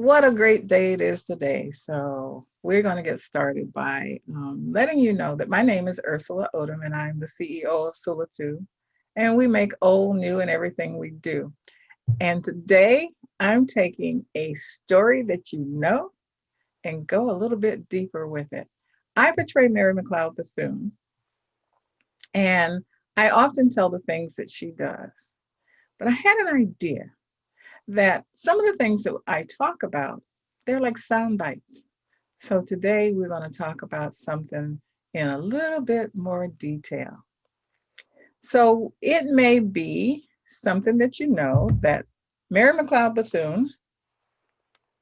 What a great day it is today. So we're going to get started by letting you know that my name is Ersula Odom and I'm the CEO of Sula Too. And we make old, new, and everything we do. And today I'm taking a story that you know and go a little bit deeper with it. I portray Mary McLeod Bethune, and I often tell the things that she does. But I had an idea that some of the things that I talk about, they're like sound bites. So today we're going to talk about something in a little bit more detail. So it may be something that you know that Mary McLeod Bethune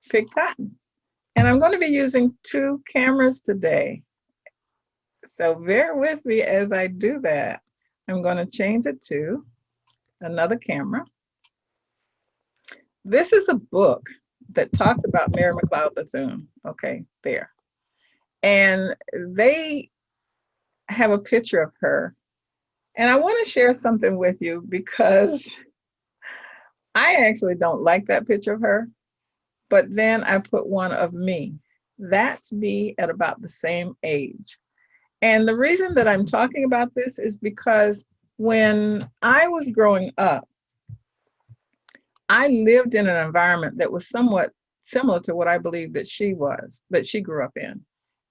picked cotton. And I'm going to be using two cameras today. So bear with me as I do that. I'm going to change it to another camera. This is a book that talked about Mary McLeod Bethune. Okay, there. And they have a picture of her. And I want to share something with you because I actually don't like that picture of her. But then I put one of me. That's me at about the same age. And the reason that I'm talking about this is because when I was growing up, I lived in an environment that was somewhat similar to what I believe that she grew up in.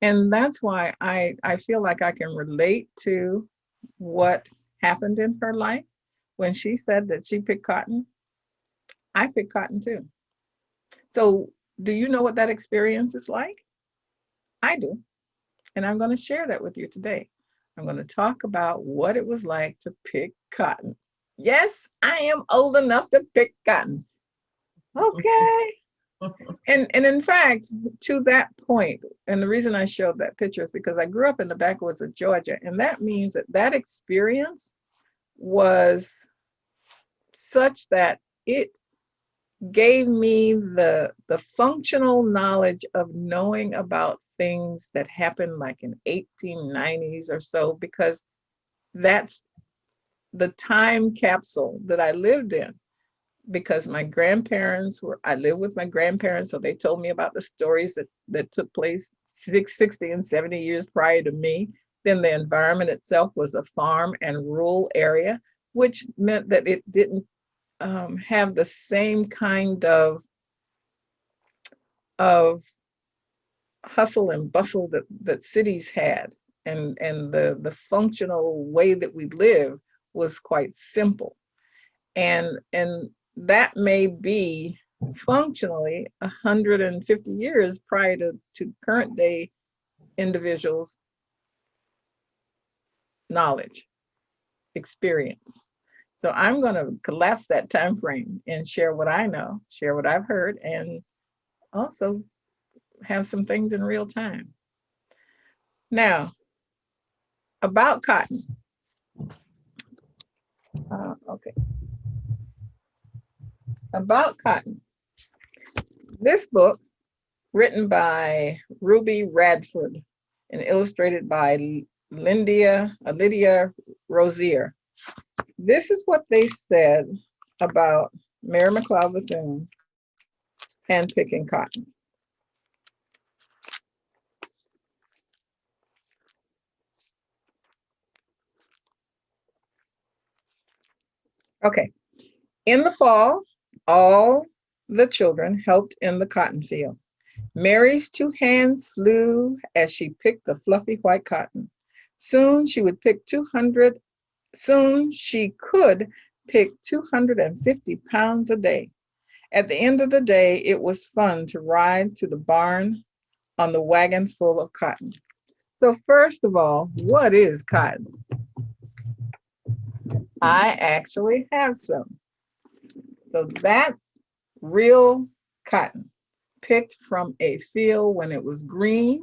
And that's why I feel like I can relate to what happened in her life. When she said that she picked cotton, I picked cotton too. So do you know what that experience is like? I do. And I'm going to share that with you today. I'm going to talk about what it was like to pick cotton. Yes, I am old enough to pick cotton. Okay. And in fact, to that point, and the reason I showed that picture is because I grew up in the backwoods of Georgia, and that means that that experience was such that it gave me the functional knowledge of knowing about things that happened like in 1890s or so, because that's the time capsule that I lived in. Because my grandparents I lived with my grandparents, so they told me about the stories that took place 60 and 70 years prior to me. Then the environment itself was a farm and rural area, which meant that it didn't have the same kind of hustle and bustle that cities had. And the functional way that we live was quite simple. And that may be functionally 150 years prior to current day individuals' knowledge, experience. So I'm going to collapse that time frame and share what I know, share what I've heard, and also have some things in real time. Now, about cotton. Okay. About cotton. This book, written by Ruby Radford and illustrated by Lydia Rosier. This is what they said about Mary McLeod Bethune and picking cotton. Okay. In the fall, all the children helped in the cotton field. Mary's two hands flew as she picked the fluffy white cotton. Soon she could pick 250 pounds a day. At the end of the day, it was fun to ride to the barn on the wagon full of cotton. So first of all, what is cotton? I actually have some. So that's real cotton, picked from a field when it was green,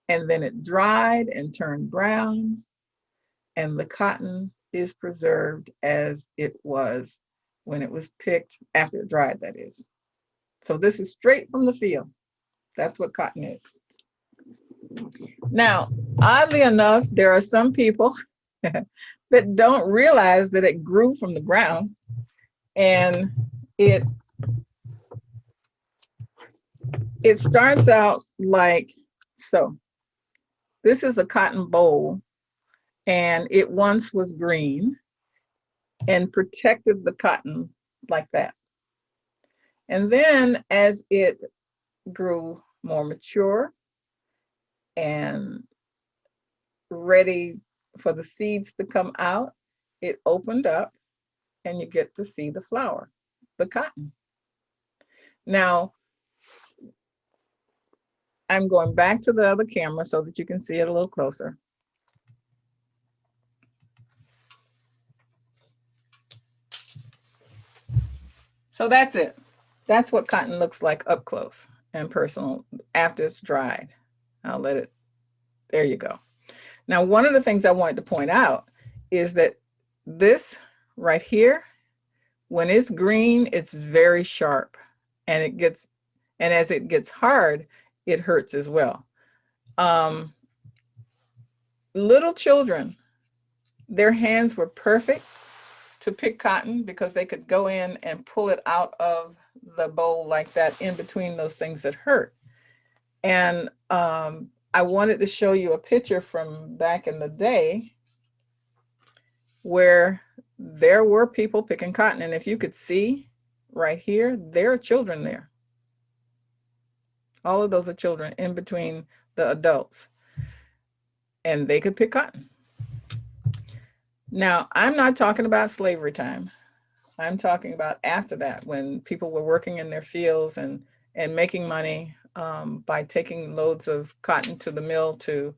and then it dried and turned brown, and the cotton is preserved as it was when it was picked, after it dried, that is. So this is straight from the field. That's what cotton is. Now, oddly enough, there are some people that don't realize that it grew from the ground and it it starts out like so. This is a cotton boll, and it once was green and protected the cotton like that. And then as it grew more mature and ready for the seeds to come out, it opened up and you get to see the flower, the cotton. Now, I'm going back to the other camera so that you can see it a little closer. So that's it. That's what cotton looks like up close and personal after it's dried. I'll let it, there you go. Now, one of the things I wanted to point out is that this right here, when it's green, it's very sharp, and as it gets hard, it hurts as well. Little children, their hands were perfect to pick cotton because they could go in and pull it out of the bowl like that in between those things that hurt. And I wanted to show you a picture from back in the day where there were people picking cotton. And if you could see right here, there are children there. All of those are children in between the adults, and they could pick cotton. Now, I'm not talking about slavery time. I'm talking about after that, when people were working in their fields and making money by taking loads of cotton to the mill to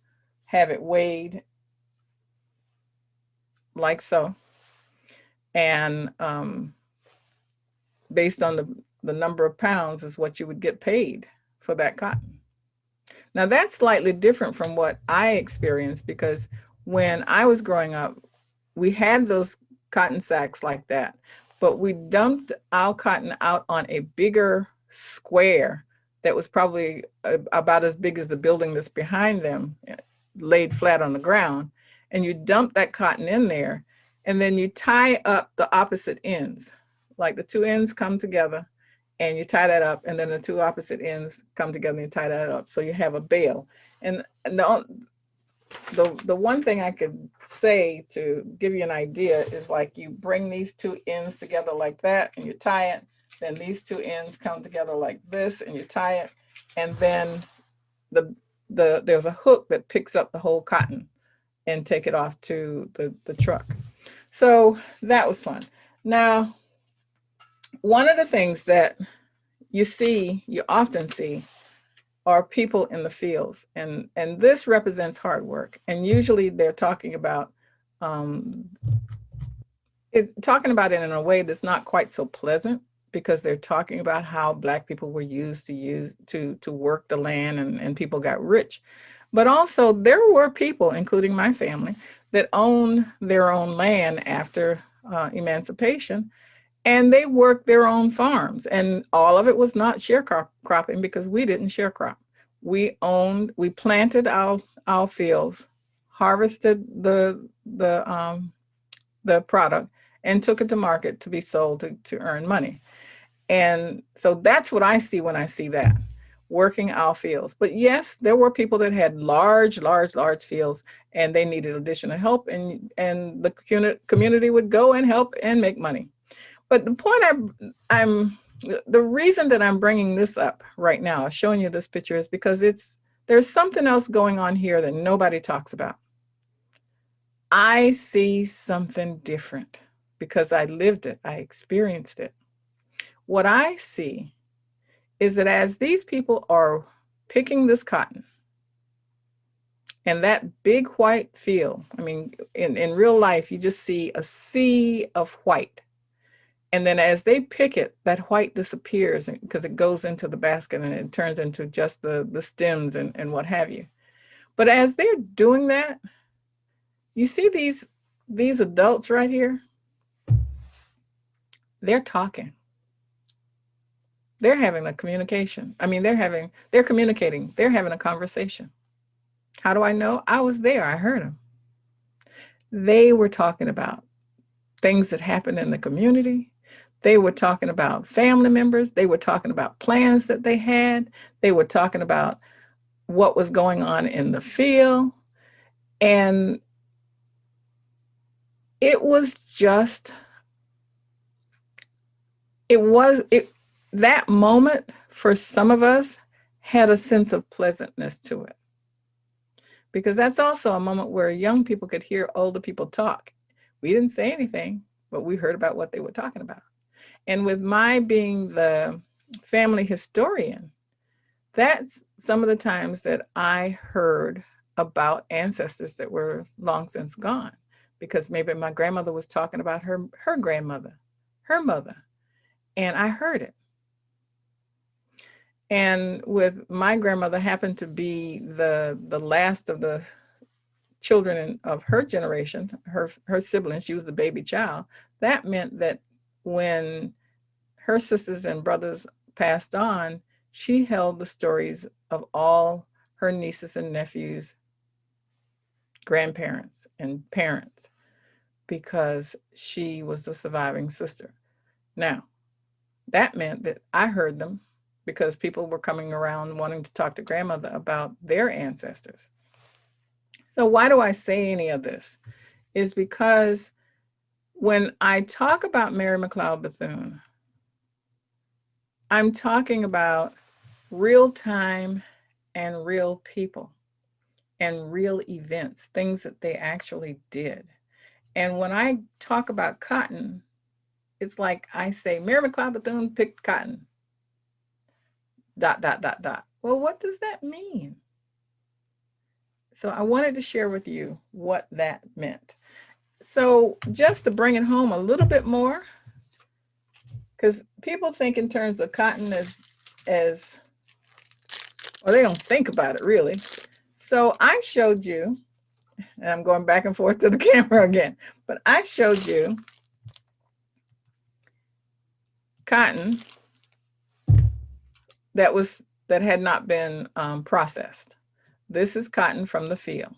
have it weighed like so. And based on the number of pounds is what you would get paid for that cotton. Now that's slightly different from what I experienced, because when I was growing up, we had those cotton sacks like that, but we dumped our cotton out on a bigger square that was probably about as big as the building that's behind them, laid flat on the ground. And you dump that cotton in there, and then you tie up the opposite ends. Like the two ends come together and you tie that up, and then the two opposite ends come together and you tie that up. So you have a bale. And the one thing I could say to give you an idea is, like, you bring these two ends together like that and you tie it, then these two ends come together like this and you tie it, and then there's a hook that picks up the whole cotton and take it off to the truck. So that was fun. Now, one of the things that you often see are people in the fields, and this represents hard work. And usually they're talking about it in a way that's not quite so pleasant, because they're talking about how Black people were used to work the land, and people got rich. But also there were people, including my family, that owned their own land after emancipation, and they worked their own farms. And all of it was not sharecropping, because we didn't sharecrop. We planted our fields, harvested the product, and took it to market to be sold to earn money. And so that's what I see when I see that, working our fields. But yes, there were people that had large fields, and they needed additional help, and the community would go and help and make money. But the point the reason that I'm bringing this up right now, showing you this picture, is because there's something else going on here that nobody talks about. I see something different because I lived it, I experienced it. What I see is that as these people are picking this cotton, and that big white field, I mean, in real life, you just see a sea of white. And then as they pick it, that white disappears because it goes into the basket and it turns into just the stems and what have you. But as they're doing that, you see these adults right here, they're talking. They're having a communication. I mean, they're communicating. They're having a conversation. How do I know? I was there. I heard them. They were talking about things that happened in the community, They were talking about family members. They were talking about plans that they had. They were talking about what was going on in the field. And it was just, that moment for some of us had a sense of pleasantness to it. Because that's also a moment where young people could hear older people talk. We didn't say anything, but we heard about what they were talking about. And with my being the family historian, that's some of the times that I heard about ancestors that were long since gone, because maybe my grandmother was talking about her grandmother, her mother, and I heard it. And with my grandmother happened to be the last of the children of her generation, her siblings, she was the baby child. That meant that when her sisters and brothers passed on, she held the stories of all her nieces and nephews, grandparents and parents, because she was the surviving sister. Now, that meant that I heard them because people were coming around wanting to talk to grandmother about their ancestors. So why do I say any of this? Is because when I talk about Mary McLeod Bethune, I'm talking about real time and real people and real events, things that they actually did. And when I talk about cotton, it's like I say, Mary McLeod Bethune picked cotton, ... Well, what does that mean? So I wanted to share with you what that meant. So just to bring it home a little bit more, because people think in terms of cotton as, well, they don't think about it really. So I showed you, and I'm going back and forth to the camera again, but I showed you cotton that had not been processed. This is cotton from the field.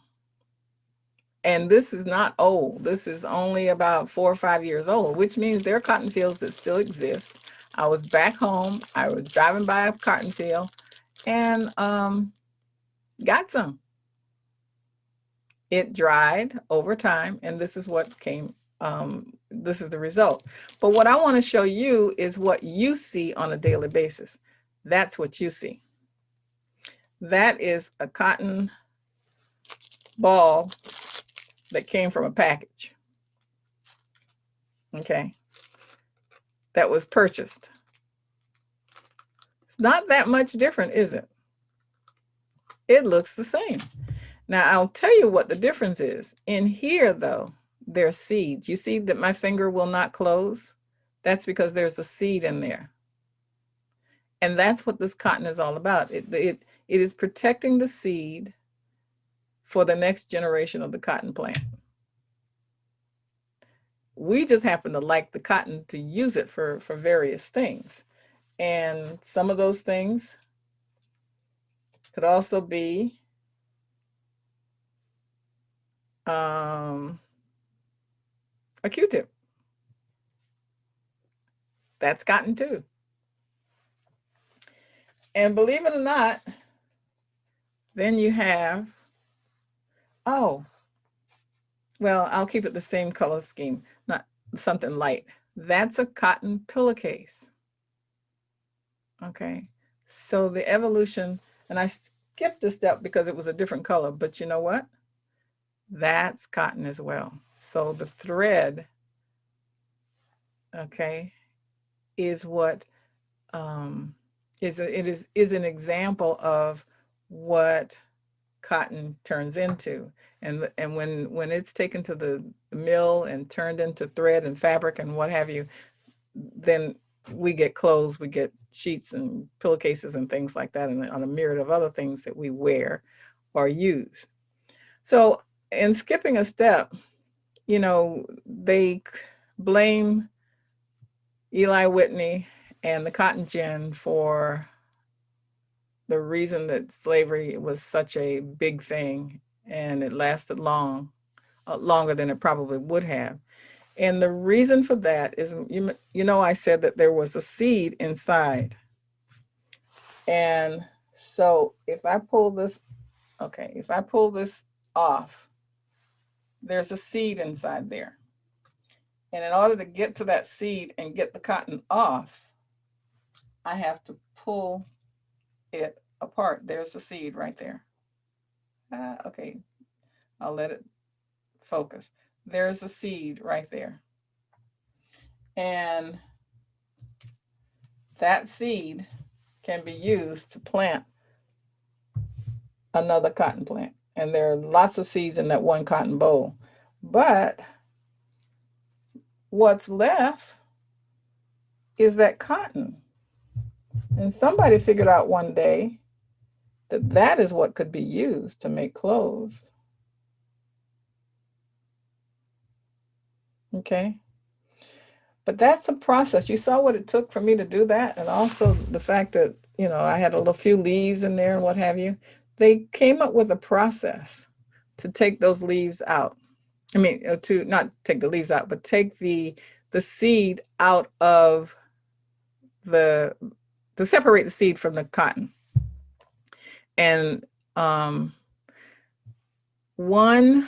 And this is not old. This is only about 4 or 5 years old, which means there are cotton fields that still exist. I was back home. I was driving by a cotton field and got some. It dried over time, and this is what came, this is the result. But what I want to show you is what you see on a daily basis. That's what you see. That is a cotton ball that came from a package. Okay. That was purchased. It's not that much different, is it? It looks the same. Now, I'll tell you what the difference is. In here, though, there's seeds. You see that my finger will not close? That's because there's a seed in there. And that's what this cotton is all about. It is protecting the seed for the next generation of the cotton plant. We just happen to like the cotton to use it for various things. And some of those things could also be a Q-tip. That's cotton too. And believe it or not, then you have, oh, well, I'll keep it the same color scheme, not something light. That's a cotton pillowcase. Okay, so the evolution, and I skipped a step because it was a different color, but you know what? That's cotton as well. So the thread, okay, is what is an example of what cotton turns into. And when it's taken to the mill and turned into thread and fabric and what have you, then we get clothes, we get sheets and pillowcases and things like that, and on a myriad of other things that we wear or use. So in skipping a step, you know, they blame Eli Whitney and the cotton gin for the reason that slavery was such a big thing and it lasted longer than it probably would have. And the reason for that is, you know, I said that there was a seed inside. And so if I pull this, okay, if I pull this off, there's a seed inside there. And in order to get to that seed and get the cotton off, I have to pull it apart. There's the seed right there. Okay, I'll let it focus. There's a seed right there. And that seed can be used to plant another cotton plant. And there are lots of seeds in that one cotton boll. But what's left is that cotton. And somebody figured out one day that that is what could be used to make clothes. Okay. But that's a process. You saw what it took for me to do that. And also the fact that, you know, I had a few leaves in there and what have you. They came up with a process to take those leaves out. I mean, to not take the leaves out, but take the seed out of to separate the seed from the cotton. And one,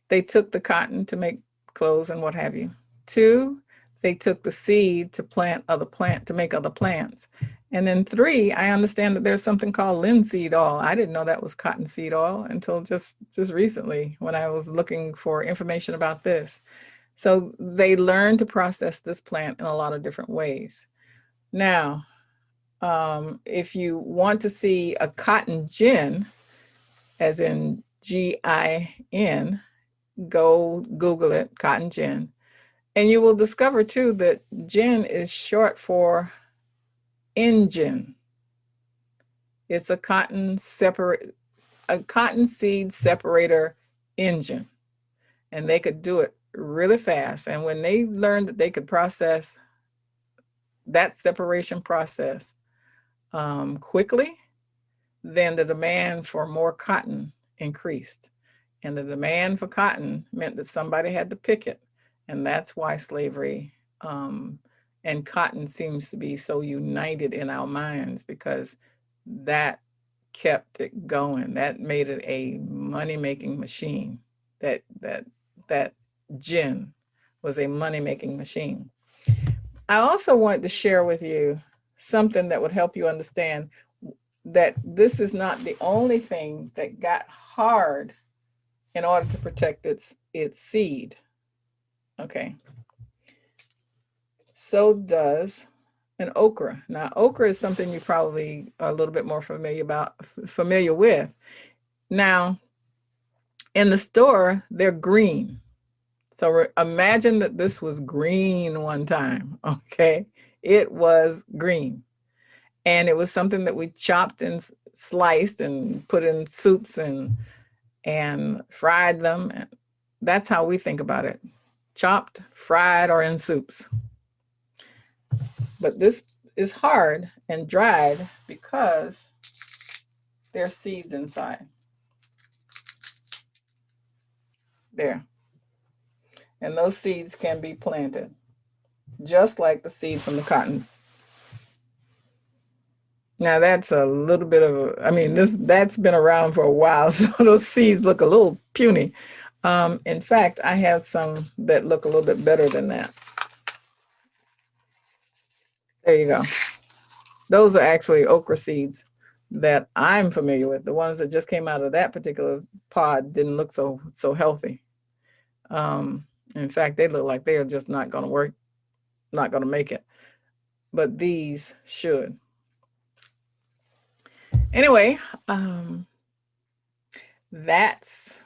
they took the cotton to make clothes and what have you. Two, they took the seed to to make other plants. And then three, I understand that there's something called linseed oil. I didn't know that was cottonseed oil until just recently when I was looking for information about this. So they learned to process this plant in a lot of different ways. Now, if you want to see a cotton gin, as in Gin, go Google it, cotton gin. And you will discover too that gin is short for engine. It's a cotton seed separator engine. And they could do it really fast. And when they learned that they could process that separation process quickly, then the demand for more cotton increased. And the demand for cotton meant that somebody had to pick it. And that's why slavery and cotton seems to be so united in our minds, because that kept it going. That made it a money-making machine. That gin was a money-making machine. I also wanted to share with you something that would help you understand that this is not the only thing that got hard in order to protect its seed. Okay. So does an okra. Now, okra is something you probably are a little bit more familiar with. Now, in the store, they're green. So imagine that this was green one time, okay? It was green. And it was something that we chopped and sliced and put in soups and fried them. And that's how we think about it. Chopped, fried, or in soups. But this is hard and dried because there's seeds inside. There. And those seeds can be planted, just like the seed from the cotton. Now that's a little bit of that's been around for a while, so those seeds look a little puny. In fact, I have some that look a little bit better than that. There you go. Those are actually okra seeds that I'm familiar with. The ones that just came out of that particular pod didn't look so healthy. In fact, they look like they are just not going to work, not going to make it. But these should. Anyway, that's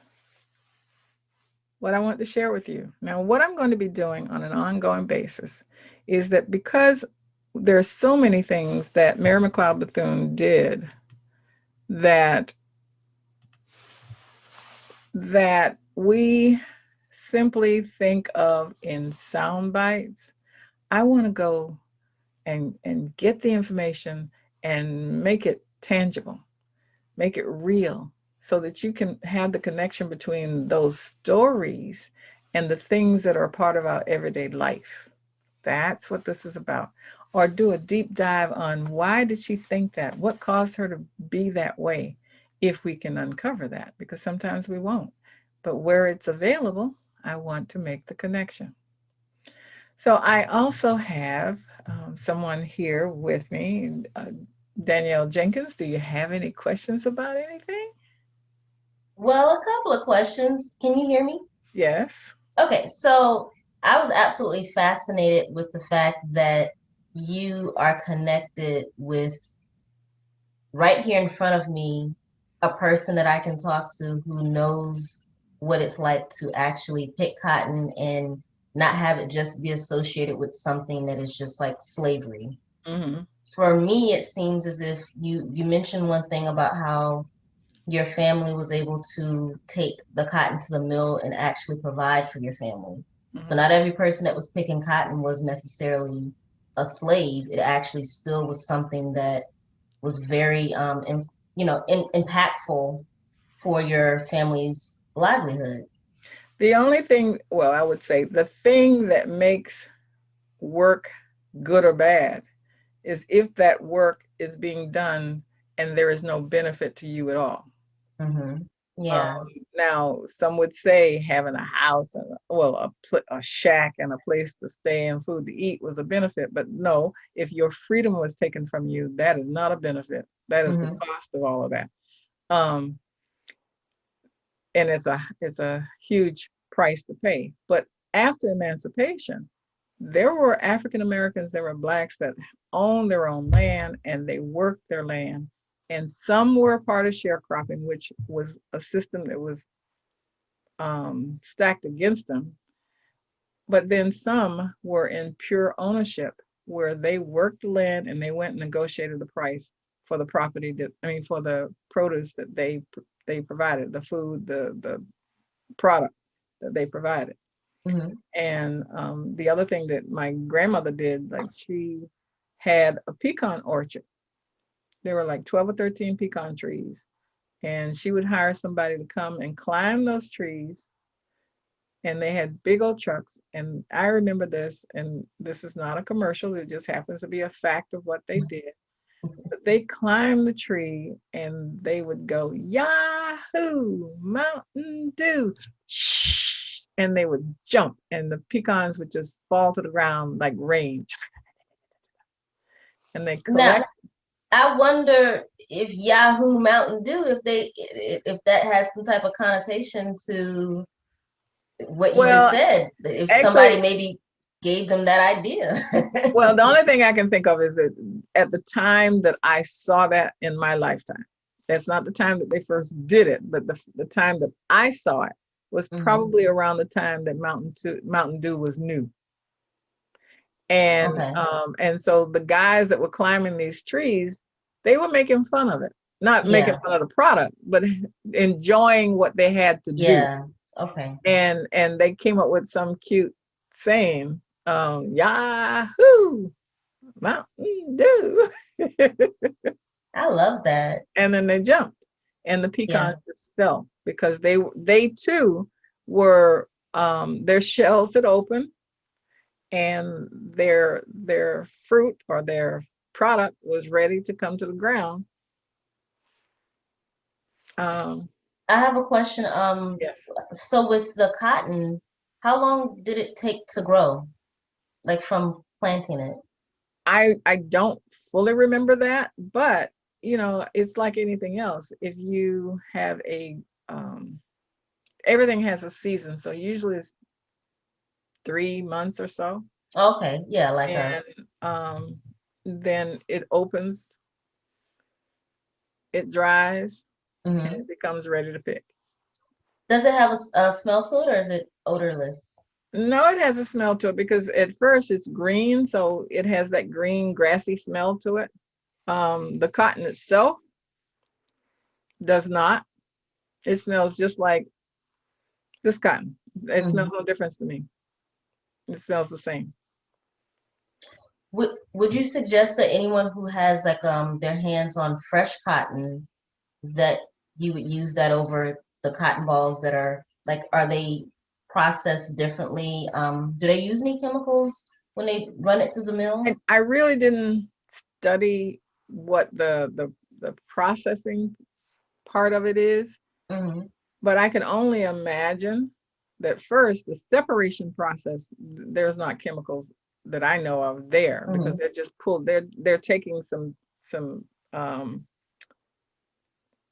what I want to share with you. Now, what I'm going to be doing on an ongoing basis is that because there's so many things that Mary McLeod Bethune did that we simply think of in sound bites, I want to go and get the information and make it tangible, make it real, so that you can have the connection between those stories and the things that are a part of our everyday life. That's what this is about. Or do a deep dive on why did she think that? What caused her to be that way? If we can uncover that, because sometimes we won't. But where it's available, I want to make the connection. So I also have someone here with me, Danielle Jenkins. Do you have any questions about anything? Well, a couple of questions. Can you hear me? Yes. Okay, so I was absolutely fascinated with the fact that you are connected with, right here in front of me, a person that I can talk to who knows what it's like to actually pick cotton and not have it just be associated with something that is just like slavery. Mm-hmm. For me, it seems as if you mentioned one thing about how your family was able to take the cotton to the mill and actually provide for your family. So Mm-hmm. not every person that was picking cotton was necessarily a slave. It actually still was something that was very impactful for your family's livelihood. The only thing, well, I would say the thing that makes work good or bad is if that work is being done and there is no benefit to you at all. Mm-hmm. Um, Yeah. Now, some would say having a house and well, a shack and a place to stay and food to eat was a benefit, but no, if your freedom was taken from you, that is not a benefit. That is the Mm-hmm. cost of all of that. Um, and it's a huge price to pay. But after emancipation, there were African Americans, there were blacks that owned their own land and they worked their land. And some were a part of sharecropping, which was a system that was stacked against them. But then some were in pure ownership, where they worked the land and they went and negotiated the price for the property that I mean for the produce that they provided, the food, the product that they provided. Mm-hmm. And the other thing that my grandmother did, like she had a pecan orchard. There were like 12 or 13 pecan trees. And she would hire somebody to come and climb those trees. And they had big old trucks. And I remember this, and this is not a commercial, it just happens to be a fact of what they did. But they climbed the tree and they would go, Yahoo, Mountain Dew, shh, and they would jump, and the pecans would just fall to the ground like rain. And they Now, collect. I wonder if Yahoo Mountain Dew, if that has some type of connotation to what you just Well, said, if somebody actually, maybe gave them that idea. well, the only thing I can think of is that at the time that I saw that in my lifetime, that's not the time that they first did it, but the time that I saw it was Hmm. probably around the time that Mountain Dew was new. Okay. And so the guys that were climbing these trees, they were making fun of it. Not making Yeah. fun of the product, but enjoying what they had to do. Yeah. Okay. And they came up with some cute saying, Yahoo, Mountain Dew. I love that. And then they jumped. And the Yeah. pecans just fell because they too were their shells had opened and their fruit or their product was ready to come to the ground. Um, I have a question. yes, So with the cotton, how long did it take to grow? Like from planting it? I don't fully remember that, but it's like anything else. If you have a everything has a season, so usually it's 3 months or so, Okay. Yeah, like a and um, then it opens, it dries, and hmm. it becomes ready to pick. Does it have a smell to it or is it odorless? No, it has a smell to it because at first it's green, so it has that green grassy smell to it. The cotton itself does not. It smells just like this cotton. It smells Hmm. no difference to me. It smells the same. Would you suggest that anyone who has like their hands on fresh cotton that you would use that over the cotton balls that are like, are they processed differently? Do they use any chemicals when they run it through the mill? I really didn't study what the processing part of it is, Mm-hmm. but I can only imagine that first the separation process, there's not chemicals that I know of there, because Mm-hmm. they're just pulled, they're taking some um,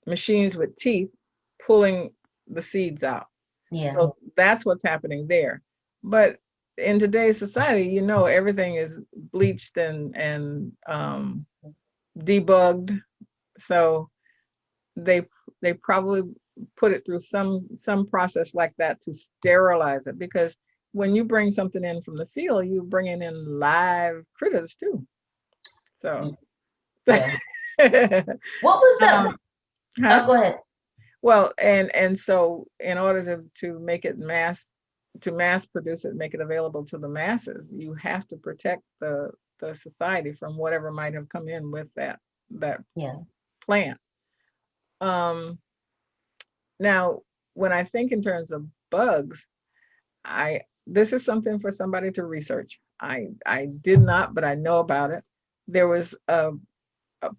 machines with teeth, pulling the seeds out. Yeah. So that's what's happening there. But in today's society, you know, everything is bleached and debugged. So they they probably put it through some process like that to sterilize it, because when you bring something in from the field, you're bringing in live critters too. So Yeah. What was that? um, huh? Oh, go ahead. Well, and so in order to make it mass produce it, make it available to the masses, you have to protect the society from whatever might have come in with that Yeah. plant. Um, Now, when I think in terms of bugs, I this is something for somebody to research. I did not, but I know about it. There was a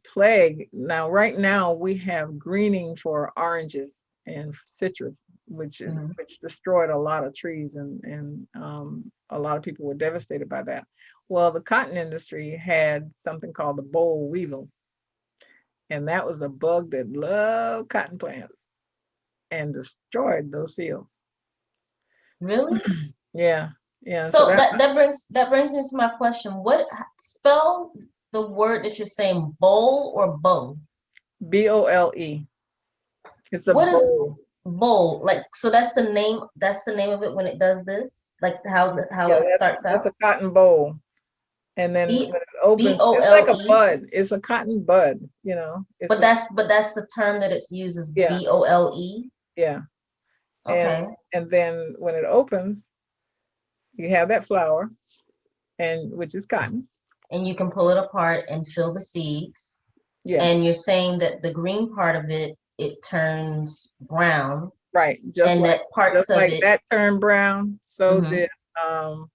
plague. Now, right now we have greening for oranges and citrus, Mm-hmm. which destroyed a lot of trees, and a lot of people were devastated by that. Well, the cotton industry had something called the boll weevil, and that was a bug that loved cotton plants and destroyed those fields. Really? Yeah, yeah. So So that that brings me to my question. What spell the word that you're saying, bowl or bow? BOLE. It's a What is bowl. bowl? Like, so that's the name of it when it does this? Like how Yeah, it starts that's out? a cotton bowl. And then B when it B opens, O it's L like a E. bud. It's a cotton bud, you know. It's But a that's the term that it's used as yeah, BOLE. yeah. And Okay. and then when it opens, you have that flower, and which is cotton. And you can pull it apart and fill the seeds. Yeah, And you're saying that the green part of it, it turns brown, right. and that Just parts of like it. that turned brown, so Mhm. did um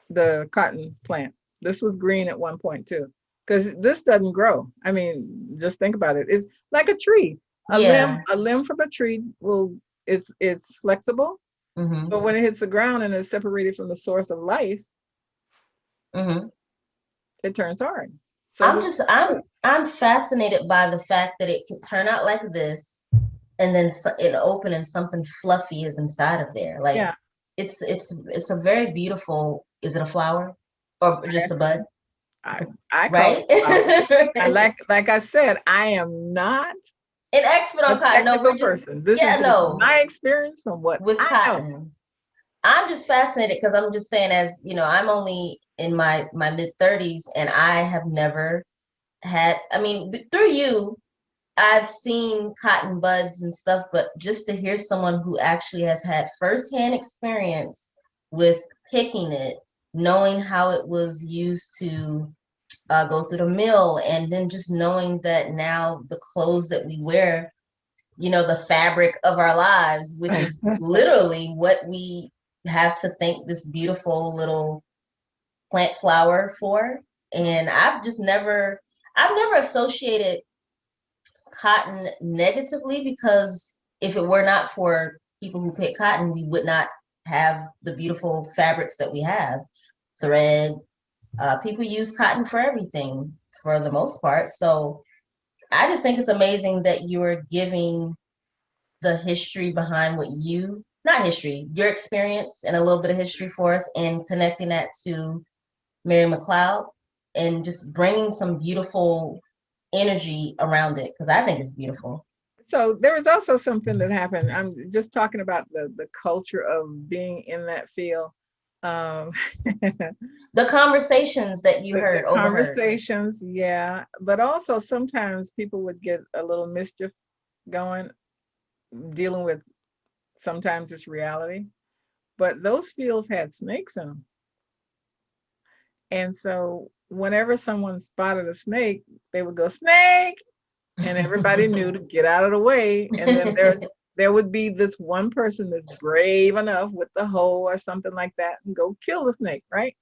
the cotton plant. This was green at one point too, because this doesn't grow. I mean, just think about it. It's like a tree. Yeah. A limb from a tree will it's flexible, Mhm. but when it hits the ground and is separated from the source of life, Mhm. it turns hard. So I'm does just I'm fascinated by the fact that it can turn out like this, and then it open and something fluffy is inside of there. Like yeah. it's a very beautiful. Is it a flower or just a bud? Actually, It's I a, I call it right? a flower. I like I said, I am not An expert a on cotton. No, technical we're just person. This is yeah, just no, my experience from what with I know. cotton. I'm just fascinated because I'm just saying, as you know, I'm only in my mid 30s, and I have never had. I mean, through you, I've seen cotton buds and stuff, but just to hear someone who actually has had firsthand experience with picking it, knowing how it was used to go through the mill, and then just knowing that now the clothes that we wear, the fabric of our lives, which is literally what we have to thank this beautiful little plant flower for. And I've never associated cotton negatively, because if it were not for people who pick cotton, we would not have the beautiful fabrics that we have. Thread, people use cotton for everything for the most part. So I just think it's amazing that you're giving the history behind not history, your experience and a little bit of history for us, and connecting that to Mary McLeod, and just bringing some beautiful energy around it, because I think it's beautiful. So there was also something that happened. I'm just talking about the culture of being in that field. Um, The conversations that you the overheard. conversations, yeah, but also sometimes people would get a little mischief going, dealing with sometimes it's reality. But those fields had snakes in them, and so whenever someone spotted a snake, they would go snake, and everybody knew to get out of the way. And then there would be this one person that's brave enough with the hoe or something like that and go kill the snake, right?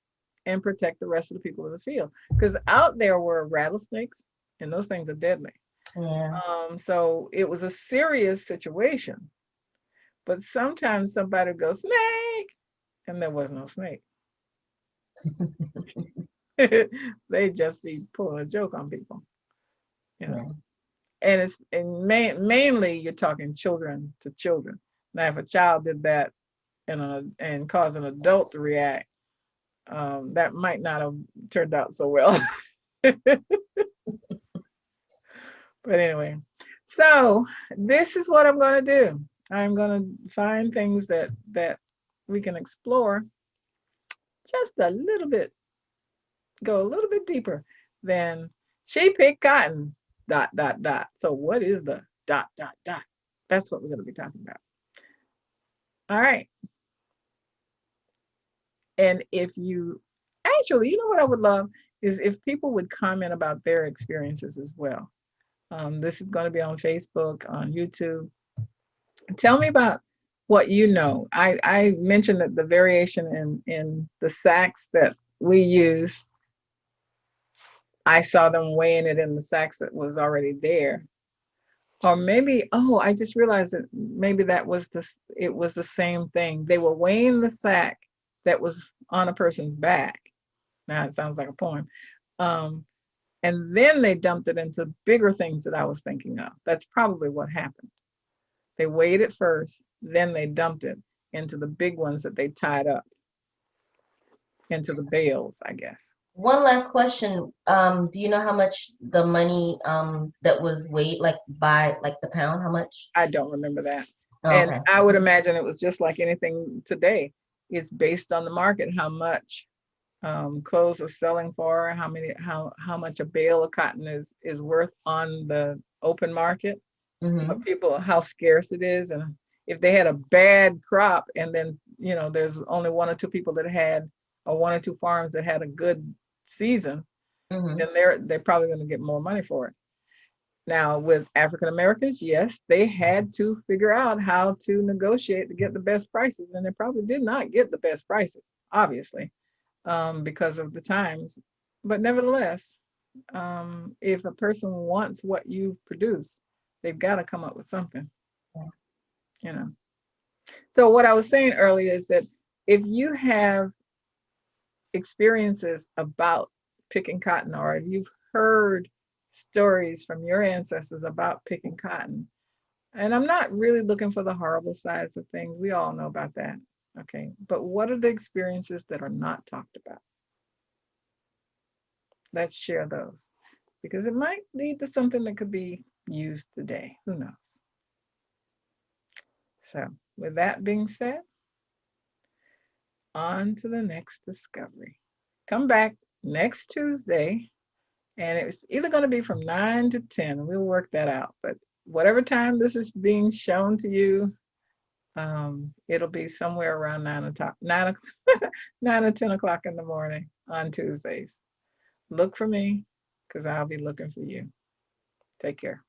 And protect the rest of the people in the field. Because out there were rattlesnakes, and those things are deadly. Yeah. So it was a serious situation. But sometimes somebody would go, snake, and there was no snake. They'd just be pulling a joke on people, you know. Yeah. And it's mainly you're talking children to children. Now, if a child did that and caused an adult to react, that might not have turned out so well. But anyway, so this is what I'm going to do. I'm going to find things that we can explore just a little bit, go a little bit deeper than she picked cotton, dot, dot, dot. So what is the dot, dot, dot? That's what we're going to be talking about. All right. And if you actually, you know what I would love is if people would comment about their experiences as well. This is going to be on Facebook, on YouTube. Tell me about what you know. I mentioned that the variation in the sacks that we use, I saw them weighing it in the sacks that was already there. Or maybe, oh, I just realized that maybe it was the same thing. They were weighing the sack that was on a person's back. Now it sounds like a poem. And then they dumped it into bigger things that I was thinking of. That's probably what happened. They weighed it first, then they dumped it into the big ones that they tied up into the bales, I guess. One last question. Do you know how much the money that was weighed, like by like the pound, how much? I don't remember that. Oh, And okay. I would imagine it was just like anything today. It's based on the market, how much clothes are selling for, how much a bale of cotton is worth on the open market. Mm-hmm. How scarce it is, and if they had a bad crop, and then there's only one or two people that had, or one or two farms that had a good season, Mm-hmm. then they're probably going to get more money for it. Now with African Americans, yes, they had to figure out how to negotiate to get the best prices, and they probably did not get the best prices, obviously, because of the times. But nevertheless, if a person wants what you produce, they've got to come up with something, Yeah. you know. So what I was saying earlier is that if you have experiences about picking cotton, or if you've heard stories from your ancestors about picking cotton, and I'm not really looking for the horrible sides of things, we all know about that, okay, but what are the experiences that are not talked about? Let's share those, because it might lead to something that could be used today. Who knows? So with that being said, on to the next discovery. Come back next Tuesday, and it's either going to be from 9 to 10. We'll work that out. But whatever time this is being shown to you, it'll be somewhere around 9 or 10 o'clock in the morning on Tuesdays. Look for me, because I'll be looking for you. Take care.